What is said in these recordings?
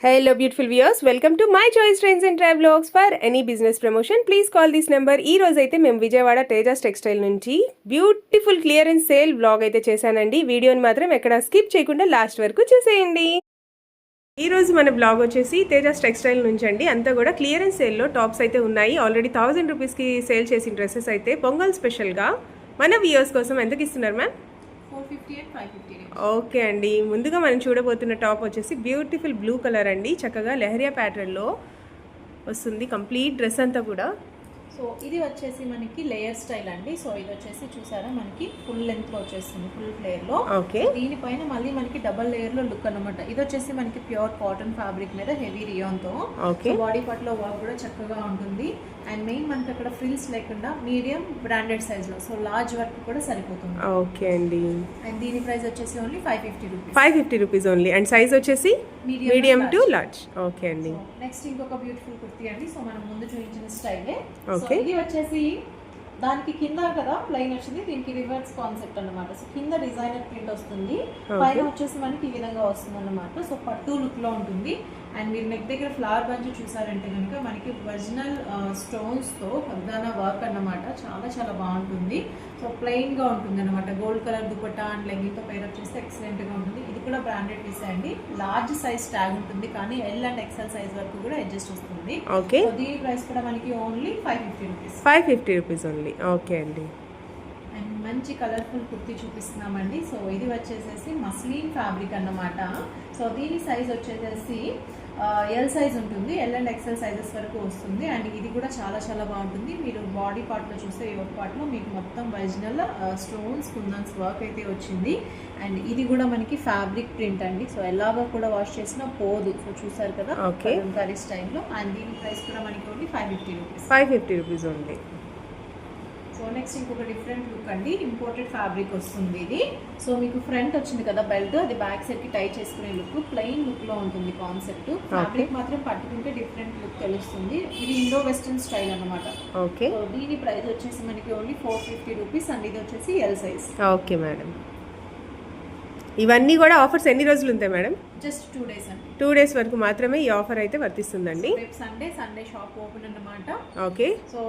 Hello beautiful viewers, welcome to my choice trains and travelogs. For any business promotion please call this number. ఈ రోజు అయితే మేము Vijayawada Tejas textile నుంచి beautiful clearance sale vlog అయితే చేశానండి. వీడియోని మాత్రం ఎక్కడ స్కిప్ చేయకుండా లాస్ట్ వరకు చూసేయండి. ఈ రోజు మన బ్లాగ్ వచ్చేసి తేజస్ టెక్స్టైల్ నుంచి అండి. అంతా కూడా క్లియరెన్స్ సేల్లో టాప్స్ అయితే ఉన్నాయి. ఆల్రెడీ 1000 రూపీస్కి సేల్ చేసిన డ్రెస్సెస్ అయితే పొంగల్ స్పెషల్గా మన వ్యూవర్స్ కోసం ఎంతకి ఇస్తున్నారు మ్యామ్? 450 and 550. ఓకే అండి, ముందుగా మనం చూడబోతున్న టాప్ వచ్చేసి బ్యూటిఫుల్ బ్లూ కలర్ అండి. చక్కగా లెహరియా ప్యాటర్న్లో వస్తుంది కంప్లీట్ డ్రెస్ అంతా కూడా. సో ఇది వచ్చేసి మనకి లేయర్ స్టైల్ అండి. సో ఇది వచ్చేసి చూసారా మనకి ఫుల్ లెంత్ లో వచ్చేస్తుంది, ఫుల్ ఫ్లేర్ లో. ఓకే, దీనిపైన మళ్ళీ మనకి డబల్ లేయర్ లో లుక్ అన్నమాట. ఇది వచ్చేసి మనకి ప్యూర్ కాటన్ ఫ్యాబ్రిక్ మీద హెవీ రియాన్ తో. ఓకే, బాడీ పార్ట్ లో వర్క్ కూడా చక్కగా ఉంటుంది. అండ్ మెయిన్ మనకి అక్కడ ఫ్రిల్స్ లేకుండా మీడియం బ్రాండెడ్ సైజ్ లో, సో లార్జ్ వర్క్ కూడా సరిపోతుంది. ఓకే అండి. అండ్ దీని ప్రైస్ వచ్చేసి only 550 rupees. 550 rupees only. And size వచ్చేసి మీడియం టు లార్జ్. ఓకే అండి. నెక్స్ట్ ఇంకొక బ్యూటిఫుల్ కుర్తీ అండి. సో మనం ముందు చూపించిన స్టైలే. ఓకే, ఇది వచ్చేసి దానికి కింద కదా ప్లెయిన్ వచ్చింది, దీనికి రివర్స్ కాన్సెప్ట్ అన్నమాట. సో కింద డిజైనర్ ప్రింట్ వస్తుంది, పైన వచ్చేసి మనకి ఈ విధంగా వస్తుంది అన్నమాట. సో పట్టు లుక్ లో ఉంటుంది. అండ్ మీరు నెక్ దగ్గర ఫ్లవర్ బంచ్ చూసారంటే కనుక మనకి ఒరిజినల్ స్టోన్స్ తో పద్దాన వర్క్ అన్నమాట. చాలా చాలా బాగుంటుంది. సో ప్లెయిన్ గా ఉంటుంది అనమాట. Gold colour dupatta and legging తో పేరప్ చేస్తే ఎక్సలెంట్ గా ఉంటుంది. ఇది కూడా బ్రాండెడ్ పీస్ అండి. లార్జ్ సైజ్ ట్యాగ్ ఉంటుంది, కానీ ఎల్ అండ్ ఎక్సెల్ సైజ్ వరకు కూడా అడ్జస్ట్ వస్తుంది. ఓకే, దీని ప్రైస్ కూడా మనకి only 550 rupees. 550 rupees only. Okay అండి. అండ్ మంచి కలర్ఫుల్ కుర్తీ చూపిస్తున్నామండి. సో ఇది వచ్చేసేసి మస్లిన్ ఫ్యాబ్రిక్ అన్నమాట. సో దీని సైజ్ వచ్చేసేసి ఎల్ సైజ్ ఉంటుంది, ఎల్ అండ్ ఎక్సెల్ సైజెస్ వరకు వస్తుంది. అండ్ ఇది కూడా చాలా చాలా బాగుంటుంది. మీరు బాడీ పార్ట్లో చూస్తే ఈ ఒక పార్ట్లో మీకు మొత్తం ఒరిజినల్ స్టోన్స్ కుందన్స్ వర్క్ అయితే వచ్చింది. అండ్ ఇది కూడా మనకి ఫ్యాబ్రిక్ ప్రింట్ అండి. సో ఎలాగో కూడా వాష్ చేసినా పోదు. సో చూసారు కదా కలర్ స్టైల్లో. అండ్ దీని ప్రైస్ కూడా మనకి only 550 rupees. 550 rupees only. So next ఇంకొక డిఫరెంట్ లుక్ అండి. ఇంపోర్టెడ్ ఫ్యాబ్రిక్ వస్తుంది ఇది. సో మీకు ఫ్రంట్ వచ్చింది కదా బెల్ట్, అది బ్యాక్ సైడ్ కి టై చేసుకునే లుక్, ప్లెయిన్ లుక్ లో ఉంటుంది కాన్సెప్ట్. ఫ్యాబ్రిక్ మాత్రం పట్టుకుంటే డిఫరెంట్ లుక్ తెలుస్తుంది. ఇది ఇండో వెస్టర్న్ స్టైల్ అన్నమాట. ఓకే, సో దీని ప్రైస్ వచ్చేసి మనకి ఓన్లీ 450 రూపీస్. అండ్ ఇది వచ్చేసి ఎల్ సైజ్. Okay madam. ఇవన్నీ కూడా ఆఫర్స్ ఎన్ని రోజులు ఉంటాయి మేడం? జస్ట్ 2 డేస్ అండి. 2 డేస్ వరకు మాత్రమే ఈ ఆఫర్ అయితే వర్తిస్తుందండి. రేపు సండే షాప్ ఓపెన్ అన్నమాట. ఓకే, సో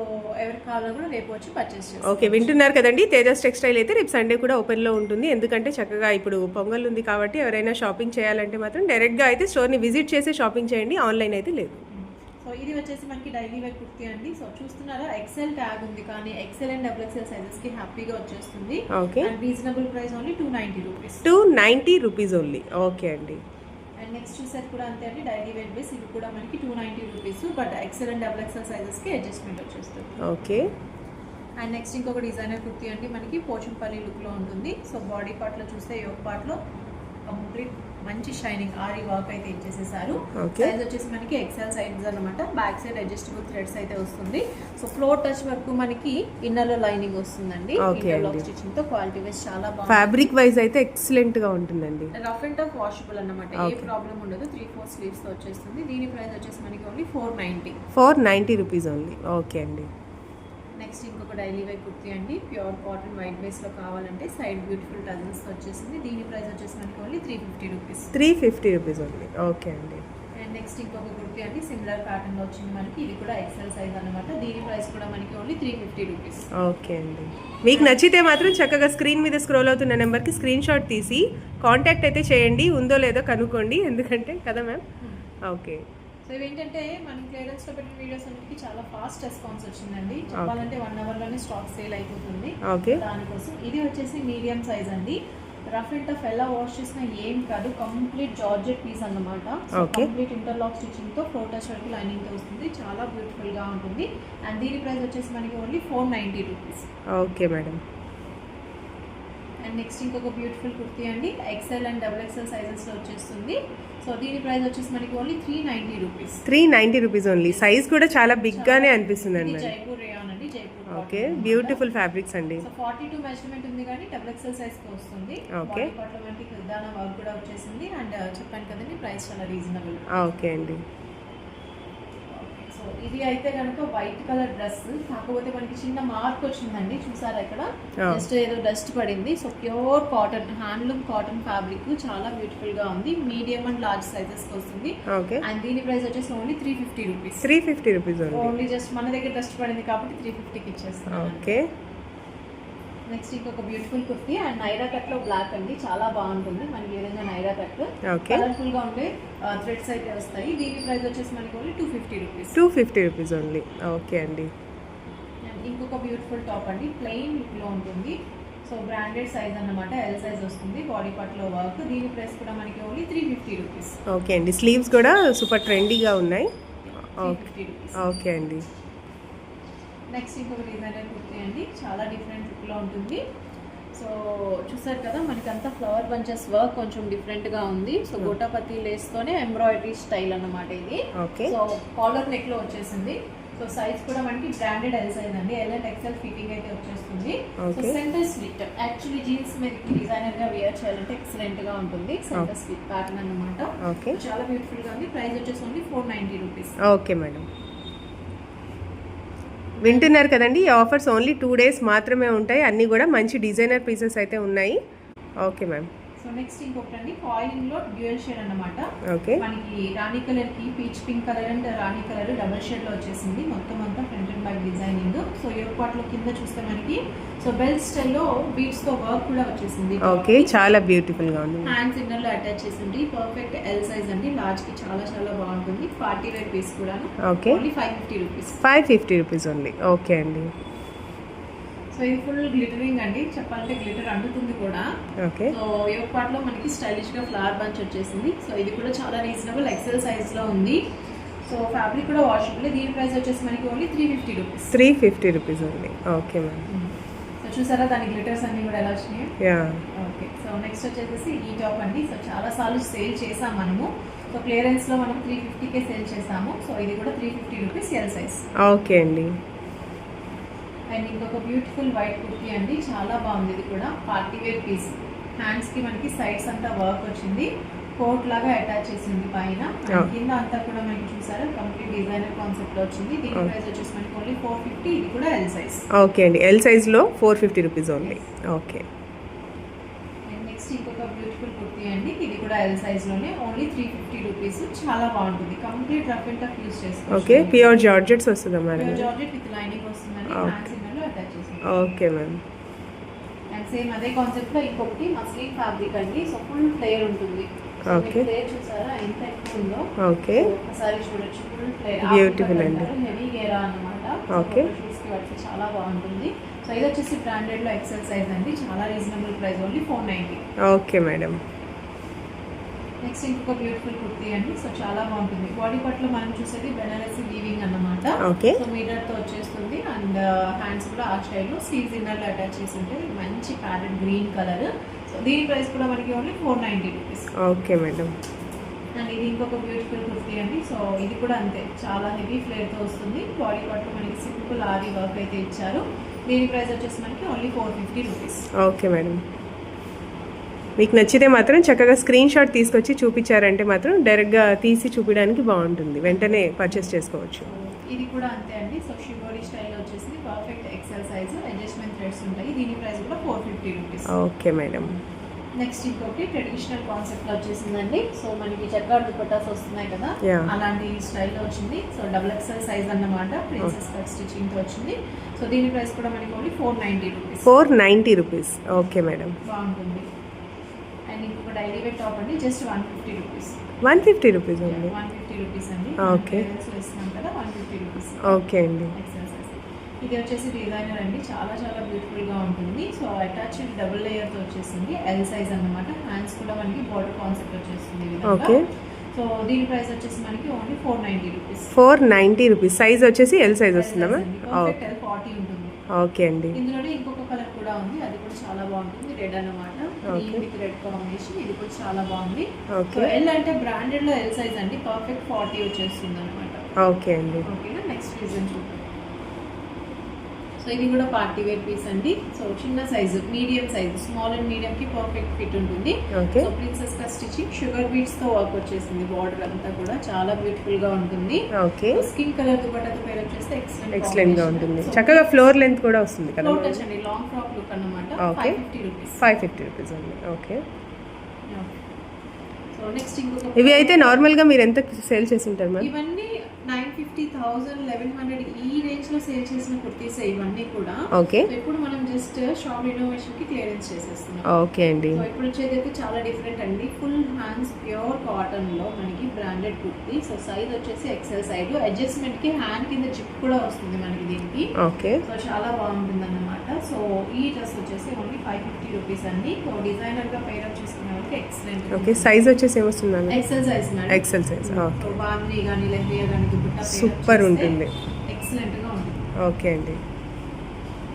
ఎవరికి కావాలో కూడా రేపు వచ్చి పర్చేస్ చేస్తారు. ఓకే, వింటున్నారు కదండి. తేజస్ టెక్స్టైల్ అయితే రేపు సండే కూడా ఓపెన్లో ఉంటుంది. ఎందుకంటే చక్కగా ఇప్పుడు పొంగల్ ఉంది కాబట్టి ఎవరైనా షాపింగ్ చేయాలంటే మాత్రం డైరెక్ట్గా అయితే స్టోర్ని విజిట్ చేసి షాపింగ్ చేయండి, ఆన్లైన్ అయితే లేదు. సో ఇది వచ్చేసి మనకి డైలీ వేర్ కుర్తీ అండి. సో చూస్తున్నారా ఎక్సెల్ ట్యాగ్ ఉంది, కానీ XL and double XL sizes కి హ్యాపీగా వచ్చేస్తుంది. Okay, and reasonable price only 290 rupees. 290 rupees only. Okay అండి. అండ్ నెక్స్ట్ చూసేది కూడా అంతే అండి, డైలీ వేర్ బేస్. ఇది కూడా మనకి 290 rupees, but XL and double XL sizes కి అడ్జస్ట్మెంట్ వచ్చేస్తుంది. ఓకే. అండ్ నెక్స్ట్ ఇంకొక డిజైనర్ కుర్తీ అండి, మనకి పోచంపల్లి లుక్ లో ఉంటుంది. సో బాడీ పార్ట్ లో చూస్తే ఈ ఒక పార్ట్ లో కంప్లీట్ మంచి షైనింగ్ ఆరి వర్క్ అయితే ఇచ్చేసేసారు. సైజ్ వచ్చేసి మనకి ఎక్సెల్ సైజ్ అన్నమాట. బ్యాక్ సైడ్ అడ్జస్టబుల్ థ్రెడ్స్ అయితే వస్తుంది. సో ఫ్లోర్ టచ్ వరకు మనకి ఇన్నర్ లో లైనింగ్ వస్తుందండి. ఇంటర్లాక్ స్టిచింగ్ తో క్వాలిటీ వైజ్ చాలా బాగుంది. ఫ్యాబ్రిక్ వైజ్ అయితే ఎక్సలెంట్ గా ఉంటుందండి. రఫ్ అండ్ టఫ్ వాషబుల్ అన్నమాట, ఏ ప్రాబ్లం ఉండదు. 3/4 స్లీవ్స్ తో వచ్చేస్తుంది. దీని ప్రైస్ వచ్చేసి మనకి ఓన్లీ 490 రూపీస్ ఓన్లీ. ఓకే అండి. నెక్స్ట్ ఇంకొక డైలీ వేర్ కుర్తీ అండి, ప్యూర్ కాటన్ వైట్ బేస్ లో కావాలంటే సైడ్ బ్యూటిఫుల్ టజల్స్ వచ్చేసింది. దీని ప్రైస్ వచ్చేసి మనకి only 350 rupees. 350 rupees only. Okay అండి. అండ్ నెక్స్ట్ ఇంకొక కుర్తీ అండి, సిమిలర్ ప్యాటర్న్ లో వచ్చింది మనకి. ఇది కూడా ఎక్సెల్ సైజ్ అన్నమాట. దీని ప్రైస్ కూడా మనకి ఓన్లీ 350 రూపీస్. ఓకే అండి. మీకు నచ్చితే మాత్రం చక్కగా స్క్రీన్ మీద స్క్రోల్ అవుతున్న నెంబర్కి స్క్రీన్ షాట్ తీసి కాంటాక్ట్ అయితే చేయండి. ఉందో లేదో కనుక్కోండి, ఎందుకంటే కదా మ్యామ్. ఓకే. సో ఇవేంటంటే మనం క్లియరెన్స్ లో పెట్టిన వీడియోస్ అన్నిటికీ చాలా ఫాస్ట్ రెస్పాన్స్ వచ్చిందండి. చెప్పాలంటే 1 అవర్ లోనే స్టాక్ సేల్ అయిపోతుంది. దానికోసం ఇది వచ్చేసి మీడియం సైజ్ అండి. రఫ్ అండ్ టఫ్ ఎలా వాష్ చేసినా ఏం కాదు, కంప్లీట్ జార్జెట్ పీస్ అన్నమాట. కంప్లీట్ ఇంటర్లాక్ స్టిచింగ్ తో ఫ్లోర్ టచ్ వరకు లైనింగ్ తో వస్తుంది. చాలా బ్యూటిఫుల్ గా ఉంటుంది. అండ్ దీని ప్రైస్ వచ్చేసి మనకి only 490 rupees. Okay madam. And next ఇంకొక బ్యూటిఫుల్ కుర్తీ అండి, XL and double XL sizes లో వచ్చేస్తుంది. సో దీని ప్రైస్ వచ్చేసి మనకి only 390 rupees. 390 rupees only. Size కూడా చాలా బిగ్ గానే అనిపిస్తుంది అండి. జైపూర్ రేయాన్ అండి, జైపూర్. ఓకే, బ్యూటిఫుల్ ఫ్యాబ్రిక్స్ అండి. సో 42 మెజర్మెంట్ ఉంది, కానీ డబుల్ ఎక్సెల్ సైజ్ కి వస్తుంది. ఓకే, పార్ట్ లో మనకి ఖుదానా వర్క్ కూడా వచ్చేసింది. అండ్ చెప్పాను కదండి ప్రైస్ చాలా రీజనబుల్. ఓకే అండి. సో ఇది అయితే కనుక వైట్ కలర్ డ్రెస్, కాకపోతే మనకి చిన్న మార్క్ వచ్చిందండి, చూసారా ఇక్కడ జస్ట్ ఏదో డస్ట్ పడింది. So pure cotton, handloom cotton fabric, చాలా బ్యూటిఫుల్ గా ఉంది. మీడియం అండ్ లార్జ్ సైజెస్ వస్తుంది. అండ్ దీని ప్రైస్ వచ్చేసి only 350 rupees. 350 rupees only. Just మన దగ్గర డస్ట్ పడింది కాబట్టి 350కి ఇచ్చేస్తాం. ఓకే. నెక్స్ట్ ఇంకొక beautiful kurti and Naira cut లో బ్లాక్ అండి, చాలా బాగుంటుంది. మనకి ఈ విధంగా నైరా కట్ కలర్ఫుల్ గా ఉండే థ్రెడ్స్ అయితే వస్తాయి. దీని ప్రైస్ వచ్చేసి మనకి only 250 rupees. 250 rupees only. Okay అండి. ఇంకొక బ్యూటిఫుల్ టాప్ అండి, ప్లెయిన్ లుక్ లో ఉంటుంది. సో బ్రాండెడ్ సైజ్ అన్నమాట, ఎల్ సైజ్ వస్తుంది, బాడీ పార్ట్ లో వర్క్. దీని ప్రైస్ కూడా మనకి ఓన్లీ 350 రూపీస్. ఓకే అండి. స్లీవ్స్ కూడా సూపర్ ట్రెండీగా ఉన్నాయి. 350 రూపీస్. ఓకే అండి. నెక్స్ట్ ఇంకొక డిజైనర్ కుర్తీ అండి, చాలా డిఫరెంట్ లుక్లో ఉంటుంది. సో చూసారు కదా, మనకి అంతా ఫ్లవర్ బంచెస్ వర్క్ కొంచెం డిఫరెంట్గా ఉంది. సో గోటాపతి లేస్తోనే ఎంబ్రాయిడరీ స్టైల్ అన్నమాట ఇది. సో కాలర్ నెక్లో వచ్చేసింది. సో సైజ్ కూడా మనకి బ్రాండెడ్ ఎల్ సైజ్ అండి, ఎల్ అండ్ ఎక్సెల్ ఫిట్టింగ్ అయితే వచ్చేస్తుంది. So centre slit, actually jeans మీదకి డిజైనర్ గా వేర్ చేయాలంటే ఎక్సలెంట్ గా ఉంటుంది. సెంటర్ స్లిట్ ప్యాటర్న్ అన్నమాట, చాలా బ్యూటిఫుల్ గా ఉంది. ప్రైస్ వచ్చేసి ఓన్లీ 490 రూపీస్. Okay madam. వింటున్నారు కదండి, ఈ ఆఫర్స్ ఓన్లీ 2 days మాత్రమే ఉంటాయి. అన్నీ కూడా మంచి డిజైనర్ పీసెస్ అయితే ఉన్నాయి. Okay ma'am. సో నెక్స్ట్ ఇంకొకటి అండి, ఫాయిలింగ్ లో డ్యూయల్ షేడ్ అన్నమాట. ఓకే. మనకి రాణి కలర్ కి peach pink colour and rani colour double shade లో వచ్చేసింది. మొత్తం అంతా front and back designing. So yoke part లో కింద చూస్తే మనకి సో బెల్ స్టైల్ లో బీట్స్ తో వర్క్ కూడా వచ్చేసింది. ఓకే, చాలా బ్యూటిఫుల్ గా ఉంది. హ్యాండ్స్ ఇన్నర్ లో అటాచ్ చేసింది. పర్ఫెక్ట్ ఎల్ సైజ్ అండి, లార్జ్ కి చాలా చాలా బాగుంటుంది. పార్టీ వేర్ పీస్ కూడా. Okay. Only 550 rupees. 550 rupees only. Okay అండి. సో ఇది ఫుల్ గ్లిటరింగ్ అండి, చెప్పాలంటే గ్లిటర్ అంటుతుంది కూడా. ఓకే. సో యోక్ పార్ట్ లో మనకి స్టైలిష్ గా ఫ్లవర్ బంచ్ వచ్చేసింది. సో ఇది కూడా చాలా రీజనబుల్ ఎక్సెల్ సైజ్ లో ఉంది. సో ఫ్యాబ్రిక్ కూడా వాషబుల్. దీని ప్రైస్ వచ్చేసి మనకి only 350 rupees. 350 rupees only. Okay ma'am. So చూసారా దాని గ్లిటర్స్ అన్ని కూడా ఎలా వచ్చినాయి. యా. ఓకే. సో నెక్స్ట్ వచ్చేసి ఈ టాప్ అండి. సో చాలా సార్లు సేల్ చేసాం మనము. సో క్లియరెన్స్ లో మనం 350కే సేల్ చేసాము. సో ఇది కూడా 350 రూపీస్ ఎల్ సైజ్. ఓకే అండి. అండ్ ఇంకొక బ్యూటిఫుల్ వైట్ కుర్తీ అండి, చాలా బాగుంది. ఇది కూడా పార్టీ వేర్ పీస్. హ్యాండ్స్ కి మనకి సైడ్స్ అంతా వర్క్ వచ్చింది, కోట్ లాగా అటాచ్ చేసింది పైన. కింద అంతా కూడా మనకి చూసారా కంప్లీట్ డిజైనర్ కాన్సెప్ట్ లో వచ్చింది. దీని ప్రైస్ వచ్చేసి మనకి ఓన్లీ 450. ఇది కూడా ఎల్ సైజ్. ఓకే అండి. ఎల్ సైజ్ లో 450 rupees only. Okay. And next ఇంకొక బ్యూటిఫుల్ కుర్తీ అండి, ఇది కూడా ఎల్ సైజ్ లోనే ఓన్లీ 350 రూపీస్. చాలా బాగుంటుంది. Complete rough and tough use చేసుకోవచ్చు. ఓకే. ప్యూర్ జార్జెట్స్ వస్తుందా madam? Pure georgette with lining వస్తుందండి. హ్యాండ్స్ ఇన్నర్ లో అటాచ్ చేసింది. Okay ma'am. అండ్ సేమ్ అదే కాన్సెప్ట్ లో ఇంకొకటి మస్లిన్ ఫ్యాబ్రిక్ అండి. సో ఫుల్ ఫ్లేయర్ ఉంటుంది. ఓకే. ఫ్లేయర్ చూసారా ఎంత ఎక్కువ ఉందో. ఓకే. ఒకసారి చూడొచ్చు, ఫుల్ ఫ్లేయర్. బ్యూటిఫుల్ అండి. హెవీ గేరా అన్నమాట. ఓకే. షూస్ కి వాటికి చాలా బాగుంటుంది. సో ఇది వచ్చేసి బ్రాండెడ్ లో ఎక్సెల్ సైజ్ అండి, చాలా reasonable price, only 490. Okay madam. Next ఇంకొక బ్యూటిఫుల్ కుర్తీ అండి. సో చాలా బాగుంటుంది. బాడీ పార్ట్ లో మనం చూసేది బెనారసి వీవింగ్ అన్నమాట. ఓకే. సో మీటర్ తో వచ్చేస్తుంది. అండ్ హ్యాండ్స్ కూడా ఆ స్టైల్ లో స్లీవ్స్ ఇన్నర్ లో అటాచ్ చేసి ఉంటాయి. మంచి ప్యారెట్ గ్రీన్ కలర్. సో దీని ప్రైస్ కూడా మనకి only 490 rupees. Okay madam. And ఇది ఇంకొక బ్యూటిఫుల్ కుర్తీ అండి. సో ఇది కూడా అంతే, చాలా హెవీ ఫ్లేర్ తో వస్తుంది. బాడీ పార్ట్ లో మనకి సింపుల్ ఆరీ వర్క్ అయితే ఇచ్చారు. దీని ప్రైస్ వచ్చేసి మనకి ఓన్లీ 450 రూపీస్. Okay madam. మీకు నచ్చితే మాత్రం చక్కగా స్క్రీన్ షాట్ తీసుకొచ్చి చూపించారంటే మాత్రం డైరెక్ట్గా తీసి చూపించడానికి బాగుంటుంది, వెంటనే పర్చేస్ చేసుకోవచ్చు. ఇది కూడా అంతే అండి. సో షిబోరి స్టైల్ వచ్చేసి perfect XL size, adjustment threads ఉంటాయి. దీని ప్రైస్ కూడా 450 రూపీస్. Okay madam. నెక్స్ట్ ఇంకొకటి ట్రెడిషనల్ కాన్సెప్ట్ లో వచ్చేసిందండి. సో మనకి చక్రార్ దుపట్టాస్ వస్తున్నాయి కదా, అలాంటి స్టైల్లో వచ్చింది. సో డబుల్ ఎక్సెల్ సైజ్ అన్నమాట, ప్రిన్సెస్ కట్ స్టిచింగ్ తో వచ్చింది. సో దీని ప్రైస్ కూడా మనకి only 490 rupees. 490 rupees. Okay madam. బాగుంటుంది. అండ్ ఇంకొక డైలీ వేర్ టాప్ అండి, జస్ట్ 150 రూపీస్. 150 రూపీస్ అండి. 150 రూపీస్ అండి. ఓకే. ఇస్తున్నాం కదా, 150 రూపీస్. ఓకే అండి. ఇది వచ్చేసి డిజైనర్ అండి, చాలా చాలా బ్యూటిఫుల్ గా ఉంటుంది. సో అటాచ్డ్ డబుల్ లేయర్ తో వచ్చేసింది, ఎల్ సైజ్ అన్నమాట. హ్యాండ్స్ కూడా మనకి బోర్డర్ కాన్సెప్ట్ వచ్చేస్తుంది. ఓకే. సో దీని ప్రైస్ వచ్చేసి మనకి ఓన్లీ 490 రూపీస్. 490 రూపీస్. సైజ్ వచ్చేసి ఎల్ సైజ్ వస్తుందమ్మా? పర్ఫెక్ట్ ఎల్ 40 ఉంటుంది. ఓకే అండి. ఇందులోనే ఇంకొక కలర్ కూడా ఉంది, అది కూడా చాలా బాగుంటుంది. రెడ్ అన్నమాట, గ్రీన్ విత్ రెడ్ కాంబినేషన్. ఇది కూడా చాలా బాగుంది. సో ఎల్ అంటే బ్రాండెడ్ లో ఎల్ సైజ్ అండి, పర్ఫెక్ట్ 40 వచ్చేస్తుంది అనమాట. ఓకే అండి. ఓకేనా. నెక్స్ట్ డిజైన్ చూద్దాం. సో ఇది కూడా పార్టీ వేర్ పీస్ అండి. సో చిన్న size, medium size, small and medium కి పర్ఫెక్ట్ ఫిట్ ఉంటుంది. ఓకే. సో ప్రిన్సెస్ కా స్టిచింగ్, షుగర్ బీడ్స్ తో వర్క్ వచ్చేసింది. బార్డర్ అంతా కూడా చాలా బ్యూటిఫుల్ గా ఉంటుంది. ఓకే. స్కిన్ కలర్ దుపట్టాతో పేర్ చేస్తే ఎక్సలెంట్ గా ఉంటుంది. చక్కగా ఫ్లోర్ లెంత్ కూడా వస్తుంది కదా. ఫ్లోర్ టచ్ అండి, లాంగ్ ఫ్రాక్ లుక్ అన్నమాట. 550 రూపీస్. 550 రూపీస్ అండి. ఓకే. సో నెక్స్ట్ ఇంకొక ఇవి అయితే నార్మల్ గా మీరు ఎంత సేల్ చేసి ఉంటారు మ్యామ్? ఇవన్నీ 950, 1000, 1100 ఈ రేంజ్ లో సేల్ చేసిన కుర్తీస్ ఇవన్నీ కూడా. ఓకే. సో ఇప్పుడు మనం జస్ట్ షాప్ రినోవేషన్ కి క్లియరెన్స్ చేసేస్తున్నాం. ఓకే అండి. సో ఇప్పుడు వచ్చేది అయితే చాలా డిఫరెంట్ అండి. ఫుల్ హ్యాండ్స్ ప్యూర్ కాటన్ లో మనకి బ్రాండెడ్ కుర్తీ. సో సైజ్ వచ్చేసి ఎక్సెల్ సైజ్, అడ్జస్ట్మెంట్ కి హ్యాండ్ కింద జిప్ కూడా వస్తుంది మనకి దీనికి. ఓకే. సో చాలా బాగుంటుంది అన్నమాట. సో ఈ డ్రెస్ వచ్చేసి ఓన్లీ 550 రూపీస్ అండి. సో డిజైనర్ గా పేరప్ చేసుకునే వాళ్ళకి ఎక్సలెంట్. ఓకే. సైజ్ వచ్చేసి ఏమొస్తుంది ma'am? XL size madam. XL size. Okay. So బాంద్రీ గానీ లెహరియా గానీ దుపట్టా సూపర్ ఉంటుంది. ఎక్సలెంట్ గా ఉంటుంది. ఓకే అండి.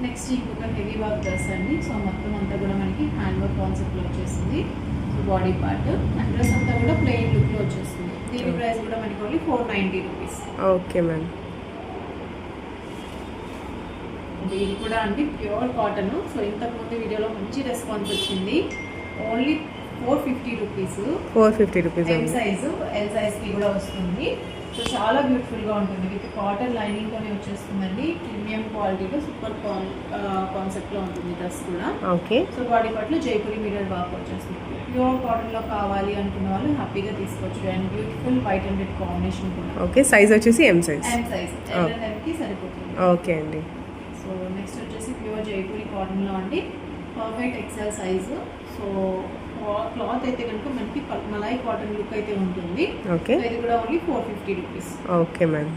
నెక్స్ట్ ఇంకొక హెవీ వర్క్ డ్రెస్ అండి. సో మొత్తం అంతా కూడా మనకి హ్యాండ్ వర్క్ కాన్సెప్ట్ లో వచ్చేసింది. So body part and dress అంతా కూడా ప్లెయిన్ లుక్ లో వచ్చేస్తుంది. దీని ప్రైస్ కూడా మనకి ఓన్లీ 490 రూపీస్. Okay ma'am. ఇది కూడా అండి ప్యూర్ కాటన్. సో ఇంతకు ముందు వీడియోలో మంచి రెస్పాన్స్ వచ్చింది. Only 450 rupees. 450 rupees. L size కి కూడా వస్తుంది. సో చాలా బ్యూటిఫుల్ గా ఉంటుంది. విత్ కాటన్ లైనింగ్ తోనే వచ్చేస్తుందండి. ప్రీమియం క్వాలిటీలో సూపర్ కాన్సెప్ట్ లో ఉంటుంది డ్రెస్ కూడా. ఓకే. సో బాడీ పార్ట్ లో జైపూరి మిర్రర్ వర్క్ వచ్చేస్తుంది. ప్యూర్ కాటన్ లో కావాలి అనుకున్న వాళ్ళు హ్యాపీగా తీసుకోవచ్చు. And beautiful white and red combination కూడా. ఓకే. సైజ్ వచ్చేసి ఎం సైజ్. ఎల్ కి సరిపోతుంది. ఓకే అండి. సో నెక్స్ట్ వచ్చేసి ప్యూర్ జైపూరి కాటన్ లో అండి, perfect XL size. So cloth అయితే కనుక మనకి మలాయ్ కాటన్ లుక్ అయితే ఉంటుంది. ఓకే. ఇది కూడా only 450 rupees. Okay ma'am.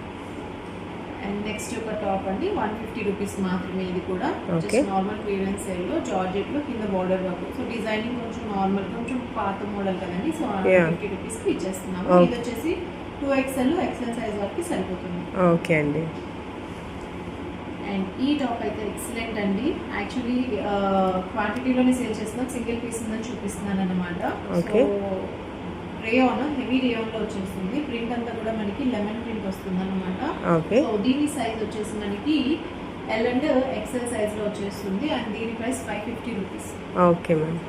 And next ఒక టాప్ అండి 150 రూపీస్ మాత్రమే. ఇది కూడా ఓకే. నార్మల్ క్లియరెన్స్ సేల్ లో జార్జెట్ లో కింద బార్డర్ వర్క్. సో డిజైనింగ్ కొంచెం నార్మల్, కొంచెం పాత మోడల్ కదండి. సో 150 రూపీస్ కి ఇచ్చేస్తున్నాము. ఇది వచ్చేసి 2XL ఎక్సెల్ సైజ్ వరకు సరిపోతుంది. ఓకే అండి. అండ్ ఈ టాప్ అయితే ఎక్సలెంట్ అండి. యాక్చువల్లీ క్వాంటిటీలోనే సేల్ చేస్తున్నాం, సింగిల్ పీస్ ఉందని చూపిస్తున్నాను అనమాట. ఓకే. రేయాన్, హెవీ రేయాన్ లో వచ్చేస్తుంది. ప్రింట్ అంతా కూడా మనకి లెమన్ ప్రింట్ వస్తుంది అనమాట. ఓకే. సో దీని సైజ్ వచ్చేసి మనకి ఎల్ అండ్ ఎక్సెల్ సైజ్ లో వచ్చేస్తుంది. అండ్ దీని price 550 rupees. Okay ma'am.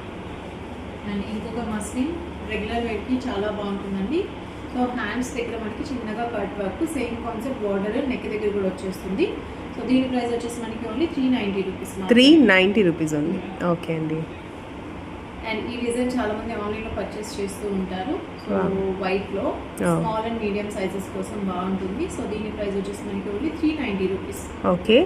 And ఇంకొక మస్లిన్ రెగ్యులర్ వేర్ కి చాలా బాగుంటుందండి. సో హ్యాండ్స్ దగ్గర మనకి చిన్నగా cut work, same concept border neck దగ్గర కూడా వచ్చేస్తుంది. సో దీని ప్రైస్ వచ్చేసి మనకి only 390 rupees. 390 rupees only. Okay అండి. అండ్ ఈ డిజైన్ చాలా మంది ఆన్లైన్ లో పర్చేస్ చేస్తూ ఉంటారు. సో వైట్ లో స్మాల్ అండ్ మీడియం సైజెస్ కోసం బాగుంటుంది. సో దీని ప్రైస్ వచ్చేసి మనకి only 390 rupees. Okay.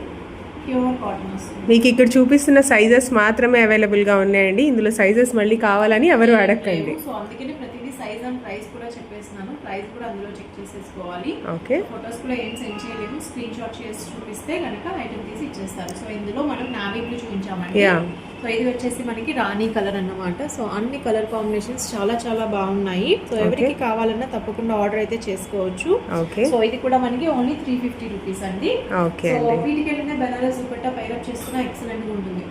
Pure cotton వస్తుంది. మీకు ఇక్కడ చూపిస్తున్న సైజెస్ మాత్రమే అవైలబుల్ గా ఉన్నాయండి. ఇందులో సైజెస్ మళ్ళీ కావాలని ఎవరు అడగండి. సో అందుకనే ప్రతిదీ సైజ్ అండ్ ప్రైస్ కూడా చెప్పేస్తున్నాను. ప్రైస్ కూడా అందులో చెక్ చేసేసుకోవాలి. ఓకే. ఫొటోస్ కూడా ఏం సెండ్ చేయలేము. స్క్రీన్ షాట్ చేసి చూపిస్తే కనుక ఐటమ్ తీసి ఇచ్చేస్తారు. సో ఇందులో మనం నావీ బ్లూ చూపించామండి. సో ఇది వచ్చేసి మనకి రాణి కలర్ అన్నమాట. సో అన్ని కలర్ కాంబినేషన్స్ చాలా చాలా బాగున్నాయి. సో ఎవరికి కావాలన్నా తప్పకుండా ఆర్డర్ అయితే చేసుకోవచ్చు. ఓకే. సో ఇది కూడా మనకి ఓన్లీ 350 రూపీస్ అండి. ఓకే. సో వీటికి వెళ్ళిన బెనారస్ దుపట్టా పైరప్ చేసుకున్నా ఎక్సలెంట్ గా ఉంటుంది.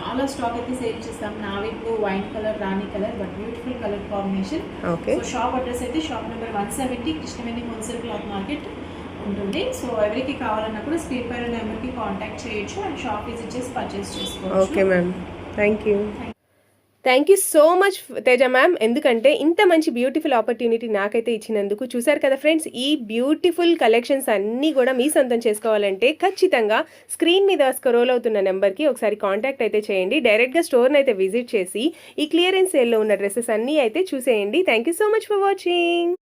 చాలా స్టాక్ అయితే సేల్ చేస్తాం. Navy blue, wine colour, rani colour, but beautiful colour combination. Okay. So shop address అయితే shop number 170 Krishnaveni wholesale cloth market ఉంటుంది. సో ఎవరికి కావాలన్నా కూడా స్క్రీన్ పైన నెంబర్కి కాంటాక్ట్ చేయొచ్చు అండ్ షాప్ విజిట్ చేసి పర్చేస్ చేసుకోవచ్చు. Okay ma'am. Thank you so much Teja ma'am. ఎందుకంటే ఇంత మంచి బ్యూటిఫుల్ ఆపర్చునిటీ నాకైతే ఇచ్చినందుకు. చూసారు కదా ఫ్రెండ్స్, ఈ బ్యూటిఫుల్ కలెక్షన్స్ అన్నీ కూడా మీ సొంతం చేసుకోవాలంటే ఖచ్చితంగా స్క్రీన్ మీద స్క్రోల్ అవుతున్న నెంబర్కి ఒకసారి కాంటాక్ట్ అయితే చేయండి. డైరెక్ట్గా స్టోర్ని అయితే విజిట్ చేసి ఈ క్లియరెన్స్ సేల్లో ఉన్న డ్రెస్సెస్ అన్నీ అయితే చూసేయండి. Thank you so much for watching.